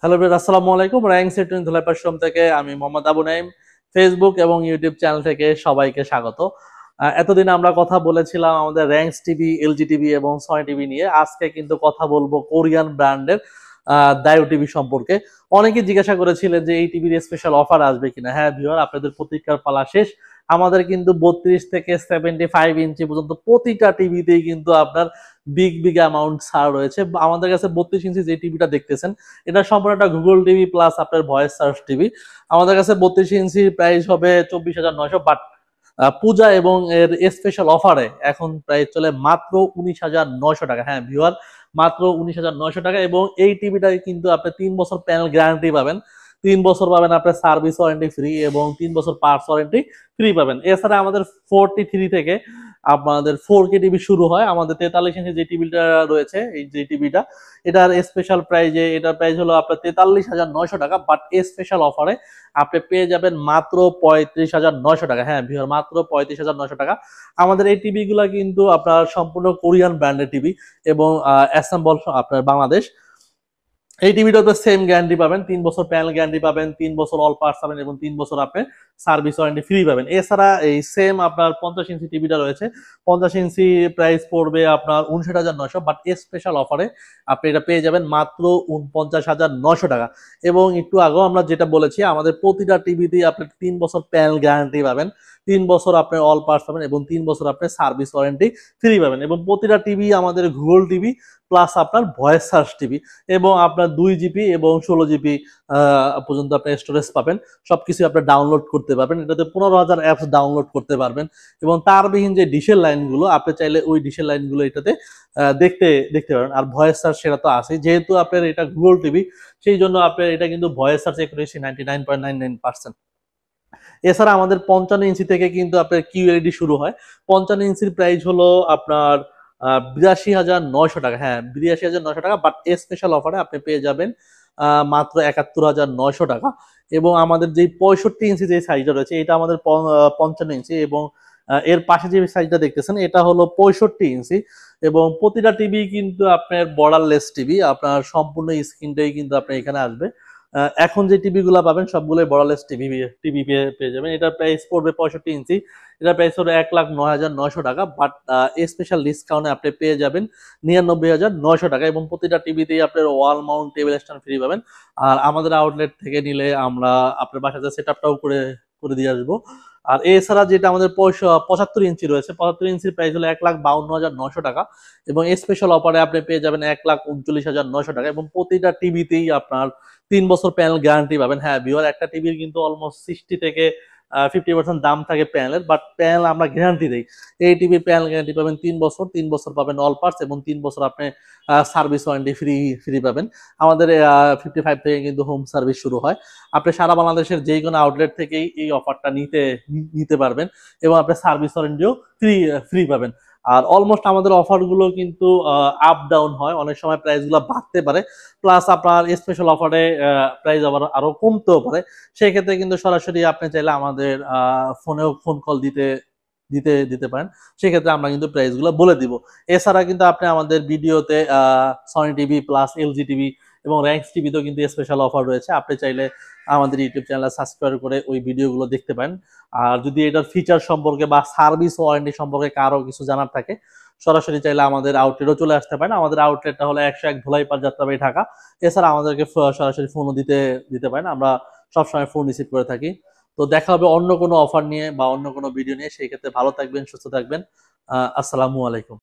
Hello brother, আসসালামু আলাইকুম। Rank setting ধুলাইপাশম থেকে আমি মোহাম্মদ আবু নাইম ফেসবুক এবং ইউটিউব চ্যানেল থেকে সবাইকে স্বাগত। এতদিন আমরা কথা বলেছিলাম আমাদের র্যাঙ্কস টিভি, এলজি টিভি এবং সনি টিভি নিয়ে। আজকে কিন্তু কথা বলবো কোরিয়ান ব্র্যান্ডের দায়ো টিভি সম্পর্কে। অনেকে জিজ্ঞাসা করেছিলেন যে এই টিভির স্পেশাল অফার আসবে কিনা। হ্যাঁ ভিউয়ার, আপনাদের প্রতীক্ষার পালা শেষ। আমাদের কিন্তু 32 থেকে 75 ইঞ্চি পর্যন্ত প্রতিটা টিভিতেই কিন্তু আপনার বিগ বিগ অ্যামাউন্ট ছাড় রয়েছে। আমাদের কাছে 32 ইঞ্চি যে টিভিটা দেখতেছেন, এটা সম্পূর্ণ একটা গুগল টিভি প্লাস আপনার ভয়েস সার্চ টিভি। আমাদের কাছে 32 ইঞ্চির প্রাইস হবে 24,900, বাট পূজা এবং এর স্পেশাল অফারে এখন প্রাইস চলে মাত্র 19,900 টাকা। হ্যাঁ ভিউয়ার, মাত্র 19,900 টাকা। এবং এই টিভিটায় কিন্তু আপনি 3 বছর প্যানেল গ্যারান্টি পাবেন, 3 বছর পাবেন আপনার সার্ভিস ওয়ারেন্টি ফ্রি এবং 3 বছর পার্টস ওয়ারেন্টি ফ্রি পাবেন। এছাড়া আমাদের 43 থেকে আপনাদের 4K টিভি শুরু হয়। আমাদের 43 ইঞ্চি যে টিভিটা রয়েছে, এই যে টিভিটা, এটার স্পেশাল প্রাইজে, এটার প্রাইস হলো আপনার 43,900 টাকা, বাট স্পেশাল অফারে আপনি পেয়ে যাবেন মাত্র 35,900 টাকা। হ্যাঁ ভিউয়ার, মাত্র 35,900 টাকা। আমাদের এই টিভি গুলা কিন্তু আপনার সম্পূর্ণ কোরিয়ান ব্র্যান্ডের টিভি এবং অ্যাসেম্বল আপনার বাংলাদেশ। এই টিভিটাতে সেম গ্যারান্টি পাবেন, 3 বছর প্যানেল গ্যারান্টি পাবেন, 3 বছর অল পার্টস পাবেন এবং 3 বছর আপনি সার্ভিস ওয়ারেন্টি ফ্রি পাবেন। এছাড়া এই সেম আপনার 50 ইঞ্চি টিভিটা রয়েছে, 50 ইঞ্চি প্রাইস পড়বে আপনার 59,900, বাট স্পেশাল অফারে আপনি এটা পেয়ে যাবেন মাত্র 49,900 টাকা। এবং একটু আগেও আমরা যেটা বলেছি, আমাদের প্রতিটা টিভিতেই আপনি 3 বছর প্যানেল গ্যারান্টি পাবেন, 3 বছর আপনি অল পার্টস পাবেন এবং 3 বছর আপনি সার্ভিস ওয়ারেন্টি ফ্রি পাবেন। এবং প্রতিটা টিভি আমাদের গুগল টিভি প্লাস আপনার ভয়েস সার্চ টিভি, এবং আপনার 2 জিবি এবং 16 জিবি পর্যন্ত আপনি স্টোরেজ পাবেন। সবকিছু আপনি ডাউনলোড করতে পারবেন, এটাতে 15,000 অ্যাপস ডাউনলোড করতে পারবেন। এবং তারবিহীন যে ডিশের লাইনগুলো, আপনি চাইলে ওই ডিশের লাইনগুলো এটাতে দেখতে দেখতে পারেন। আর ভয়েস সার্চ সেটা তো আছে, যেহেতু আপনার এটা গুগল টিভি, সেই জন্য আপনার এটা কিন্তু ভয়েস সার্চ অ্যাকুরেসি 99.99%। এছাড়া আমাদের 55 ইঞ্চি থেকে কিন্তু আপনার কিউএলইডি শুরু হয়। 55 ইঞ্চির প্রাইস হলো আপনার 82,900 টাকা। হ্যাঁ 82,900 টাকা, বাট স্পেশাল অফারে আপনি পেয়ে যাবেন মাত্র 71,900 টাকা। এবং আমাদের যে 65 ইঞ্চি যে সাইজটা রয়েছে, এটা আমাদের 55 ইঞ্চি, এবং এর পাশে যে সাইজটা দেখতেছেন এটা হলো 65 ইঞ্চি। এবং প্রতিটা টিভি কিন্তু আপনার বর্ডারলেস টিভি, আপনার সম্পূর্ণ স্ক্রিনটাই কিন্তু আপনার এখানে আসবে। এখন যে টিভি গুলা পাবেন সবগুলোই বর্ডারলেস টিভি টিভি পেয়ে যাবেন। এটার প্রাইস পড়বে 65 ইঞ্চি, এটার প্রাইস হলো 1,09,900 টাকা, বাট স্পেশাল ডিসকাউন্টে আপনি পেয়ে যাবেন 99,900 টাকা। এবং প্রতিটা টিভিতেই আপনার wall mount table stand free পাবেন। আর আমাদের আউটলেট থেকে নিলে আমরা আপনার বাসাতে সেট আপটাও করে করে দিয়ে আসবো। আর এছাড়া যেটা আমাদের 75 ইঞ্চি রয়েছে, 75 ইঞ্চির প্রাইস হলো 1,52,900 টাকা। এবং স্পেশাল অফারে আপনি পেয়ে যাবেন 1,39,900 টাকা। এবং প্রতিটা টিভিতেই আপনার 3 বছর প্যানেল গ্যারান্টি পাবেন। হ্যাঁ ভিউয়ার, একটা টিভির কিন্তু অলমোস্ট 60 থেকে 50% দাম থাকে প্যানেলের, বাট প্যানেল আমরা গ্যারান্টি দিই। এই টিভির প্যানেল গ্যারান্টি পাবেন 3 বছর, 3 বছর পাবেন অল পার্টস এবং 3 বছর আপনি সার্ভিস ওয়ারেন্টি ফ্রি ফ্রি পাবেন। আমাদের 55 থেকে কিন্তু হোম সার্ভিস শুরু হয়। আপনি সারা বাংলাদেশের যে কোনো আউটলেট থেকেই এই অফারটা নিতে পারবেন এবং আপনি সার্ভিস ওয়ারেন্টিও ফ্রি ফ্রি পাবেন। আর অলমোস্ট আমাদের অফার গুলো কিন্তু আপ ডাউন হয়, অনেক সময় প্রাইস গুলো বাড়তে পারে, প্লাস আপনার স্পেশাল অফারে প্রাইস আবার আরো কমতেও পারে। সেই ক্ষেত্রে কিন্তু সরাসরি আপনি চাইলে আমাদের ফোনেও ফোন কল দিতে দিতে দিতে পারেন, সেক্ষেত্রে আমরা কিন্তু প্রাইস গুলো বলে দিব। এছাড়া কিন্তু আপনি আমাদের ভিডিওতে Sony TV plus LG TV এবং র্যাঙ্কস টিভিতেও কিন্তু স্পেশাল অফার রয়েছে। আপনি চাইলে আমাদের ইউটিউব চ্যানেল সাবস্ক্রাইব করে ওই ভিডিওগুলো দেখতে পারেন। আর যদি এটার ফিচার সম্পর্কে বা সার্ভিস ওয়ারেন্টি সম্পর্কে কারো কিছু জানার থাকে, সরাসরি চাইলে আমাদের আউটলেটও চলে আসতে পারেন। আমাদের আউটলেটটা হলো 101 ধুলাইপাড় যাত্রাবাড়ি, ঢাকা। এছাড়া আমাদেরকে সরাসরি ফোনও দিতে দিতে পারেন, আমরা সবসময় ফোন রিসিভ করে থাকি। তো দেখা হবে অন্য কোনো অফার নিয়ে বা অন্য কোনো ভিডিও নিয়ে। সেই ক্ষেত্রে ভালো থাকবেন, সুস্থ থাকবেন। আসসালামু আলাইকুম।